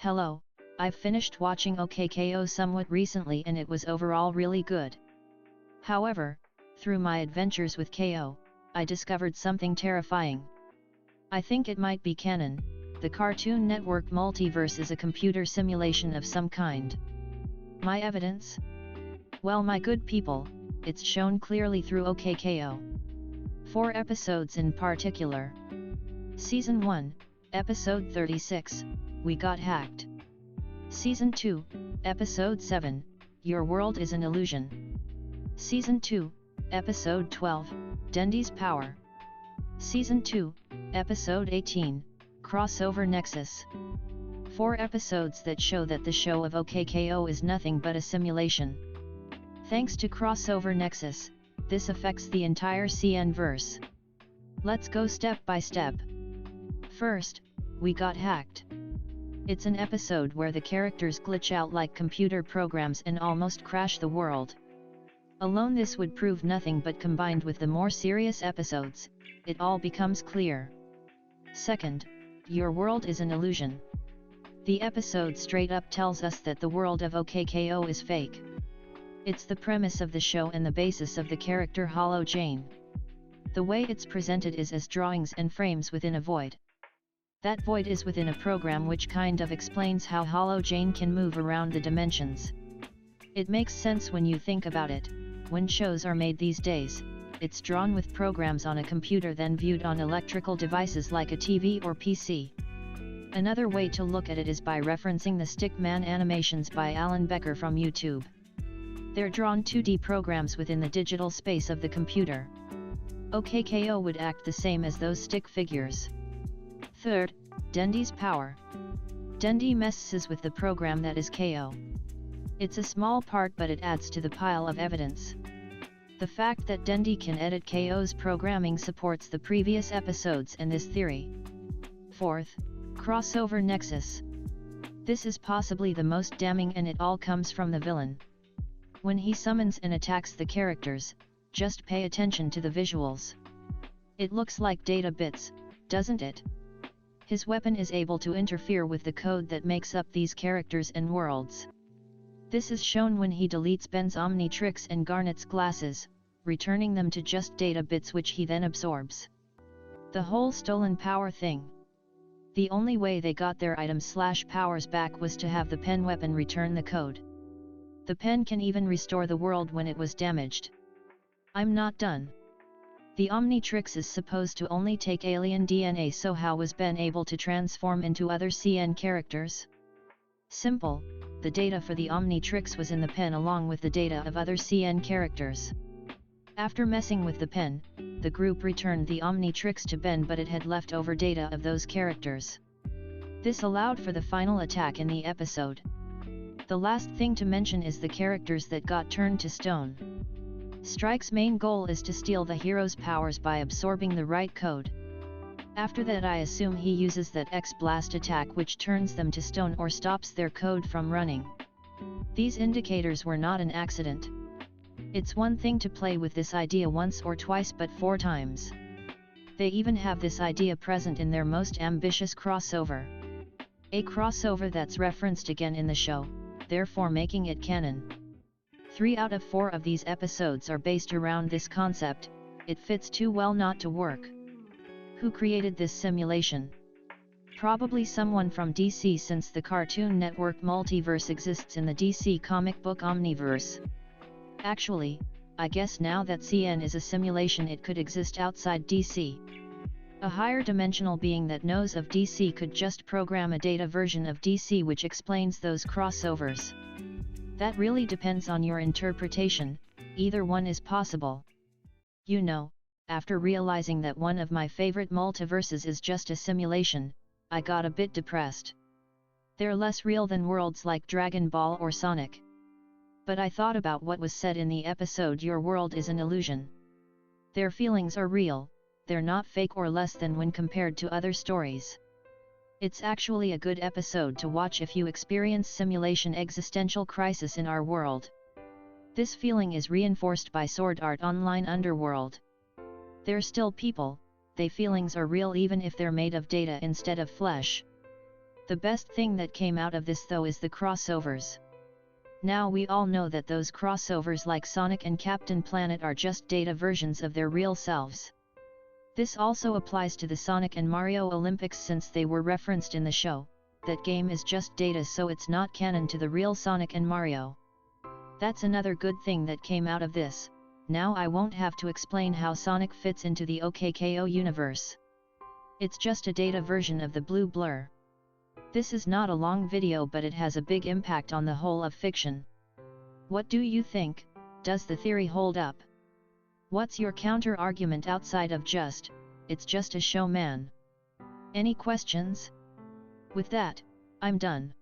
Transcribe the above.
Hello, I've finished watching OKKO somewhat recently and it was overall really good. However, through my adventures with KO, I discovered something terrifying. I think it might be canon. The Cartoon Network multiverse is a computer simulation of some kind. My evidence? Well, my good people, it's shown clearly through OKKO. 4 episodes in particular. Season 1, Episode 36, We Got Hacked. Season 2, Episode 7, Your World is an Illusion. Season 2, Episode 12, Dendy's Power. Season 2, Episode 18, Crossover Nexus. 4 episodes that show that the show of OKKO is nothing but a simulation. Thanks to Crossover Nexus, this affects the entire CN-verse. Let's go step by step. First, We Got Hacked. It's an episode where the characters glitch out like computer programs and almost crash the world. Alone this would prove nothing, but combined with the more serious episodes, it all becomes clear. Second, Your World is an Illusion. The episode straight up tells us that the world of OKKO is fake. It's the premise of the show and the basis of the character Hollow Jane. The way it's presented is as drawings and frames within a void. That void is within a program, which kind of explains how Hollow Jane can move around the dimensions. It makes sense when you think about it. When shows are made these days, it's drawn with programs on a computer then viewed on electrical devices like a TV or PC. Another way to look at it is by referencing the Stickman animations by Alan Becker from YouTube. They're drawn 2D programs within the digital space of the computer. OKKO would act the same as those stick figures. Third, Dendy's Power. Dendy messes with the program that is KO. It's a small part, but it adds to the pile of evidence. The fact that Dendy can edit KO's programming supports the previous episodes and this theory. Fourth, Crossover Nexus. This is possibly the most damning, and it all comes from the villain. When he summons and attacks the characters, just pay attention to the visuals. It looks like data bits, doesn't it? His weapon is able to interfere with the code that makes up these characters and worlds. This is shown when he deletes Ben's Omnitrix and Garnet's glasses, returning them to just data bits which he then absorbs. The whole stolen power thing. The only way they got their items/powers back was to have the pen weapon return the code. The pen can even restore the world when it was damaged. I'm not done. The Omnitrix is supposed to only take alien DNA, so how was Ben able to transform into other CN characters? Simple, the data for the Omnitrix was in the pen along with the data of other CN characters. After messing with the pen, the group returned the Omnitrix to Ben, but it had leftover data of those characters. This allowed for the final attack in the episode. The last thing to mention is the characters that got turned to stone. Strike's main goal is to steal the hero's powers by absorbing the right code. After that, I assume he uses that X-Blast attack which turns them to stone or stops their code from running. These indicators were not an accident. It's one thing to play with this idea once or twice, but 4 times. They even have this idea present in their most ambitious crossover. A crossover that's referenced again in the show, therefore making it canon. 3 out of 4 of these episodes are based around this concept. It fits too well not to work. Who created this simulation? Probably someone from DC, since the Cartoon Network multiverse exists in the DC comic book Omniverse. Actually, I guess now that CN is a simulation, it could exist outside DC. A higher dimensional being that knows of DC could just program a data version of DC which explains those crossovers. That really depends on your interpretation, either one is possible. You know, after realizing that one of my favorite multiverses is just a simulation, I got a bit depressed. They're less real than worlds like Dragon Ball or Sonic. But I thought about what was said in the episode Your World is an Illusion. Their feelings are real, they're not fake or less than when compared to other stories. It's actually a good episode to watch if you experience simulation existential crisis in our world. This feeling is reinforced by Sword Art Online Underworld. They're still people, they feelings are real even if they're made of data instead of flesh. The best thing that came out of this though is the crossovers. Now we all know that those crossovers like Sonic and Captain Planet are just data versions of their real selves. This also applies to the Sonic and Mario Olympics since they were referenced in the show. That game is just data, so it's not canon to the real Sonic and Mario. That's another good thing that came out of this. Now I won't have to explain how Sonic fits into the OKKO universe. It's just a data version of the blue blur. This is not a long video, but it has a big impact on the whole of fiction. What do you think? Does the theory hold up? What's your counter argument outside of just, it's just a show, man? Any questions? With that, I'm done.